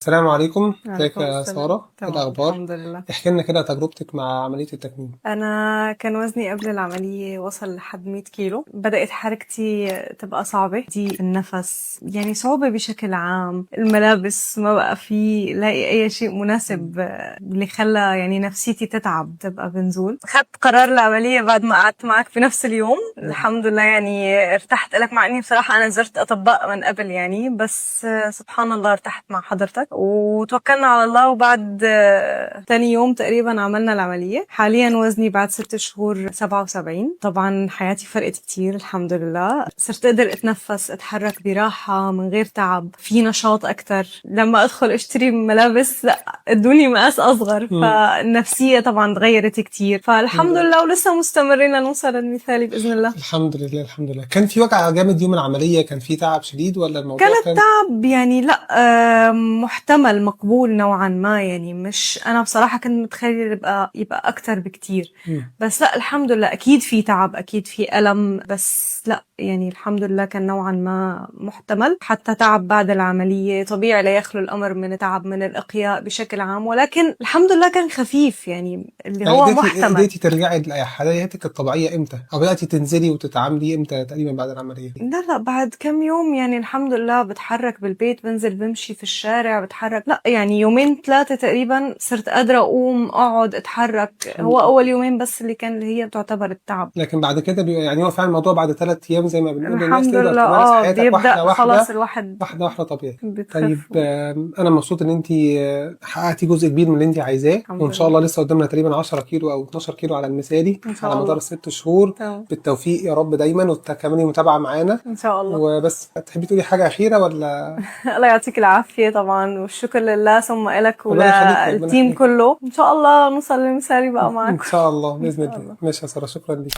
السلام عليكم، ازيك عليكم يا السلام. سارة؟ ايه تمام الأخبار؟ الحمد لله. احكي لنا كده تجربتك مع عملية التكميم. أنا كان وزني قبل العملية وصل لحد 100 كيلو. بدأت حركتي تبقى صعبة، دي النفس، يعني صعوبة بشكل عام. الملابس ما بقى في لاقي أي شيء مناسب، اللي خلى يعني نفسيتي تتعب تبقى بنزول. خدت قرار العملية بعد ما قعدت معك في نفس اليوم. الحمد لله يعني ارتحت لك، مع إني بصراحة أنا زرت أطباء من قبل يعني، بس سبحان الله ارتحت مع حضرتك وتوكلنا على الله. وبعد تاني يوم تقريبا عملنا العملية. حاليا وزني بعد 6 شهور 77. طبعا حياتي فرقت كتير الحمد لله. صرت أقدر أتنفس أتحرك براحة من غير تعب، في نشاط أكتر. لما أدخل أشتري ملابس لا ادوني مقاس أصغر، فالنفسية طبعا تغيرت كتير. فالحمد لله ولسه مستمرين لنوصل للمثالي بإذن الله. الحمد لله الحمد لله. كان في وجع جامد يوم العملية؟ كان في تعب شديد ولا الموضوع كانت كان تعب يعني لا، محتمل مقبول نوعا ما يعني. مش انا بصراحة كنت متخيلة يبقى اكتر بكتير. بس لا الحمد لله اكيد في تعب اكيد في الم، بس لا يعني الحمد لله كان نوعا ما محتمل. حتى تعب بعد العملية طبيعي، لا يخلو الامر من تعب من الاقياء بشكل عام، ولكن الحمد لله كان خفيف يعني اللي يعني هو قدرتي محتمل. ترجعي لحياتك الطبيعية امتى؟ أو بدأتي تنزلي وتتعاملي امتى تقريبا بعد العملية؟ لا بعد كم يوم يعني الحمد لله بتحرك بالبيت، بنزل بمشي في الشارع بتحرك. لا يعني يومين 3 تقريبا صرت قادرة أقوم أقعد أتحرك. هو أول يومين بس اللي هي تعتبر التعب. لكن بعد كده يعني هو فعلا الموضوع بعد 3 أيام زي ما بنقول للناس الحمد تقدر لله تمارس حياتك بيبدأ واحدة خلاص واحدة الواحد واحدة واحدة طبيعي. طيب، بتخف. أنا مبسوط إن أنت حققتي جزء كبير من اللي أنت عايزاه، الحمد وإن شاء لله الله لسه قدامنا تقريبا 10 كيلو أو 12 كيلو على المثالي إن على شاء مدار الله. ال6 شهور. تمام بالتوفيق يا رب دايما، وتكملي متابعة معانا. إن شاء الله. وبس، تحبي تقولي حاجة أخيرة ولا؟ الله يعطيك العافية طبعا، والشكر لله ثم إلك ربنا يخليك ربنا وللتيم يخليك. كله. إن شاء الله نوصل للمثالي بقى إن معكم. شاء الله إن بإذن شاء الله. الله. ماشي يا سارة، شكرا ليك.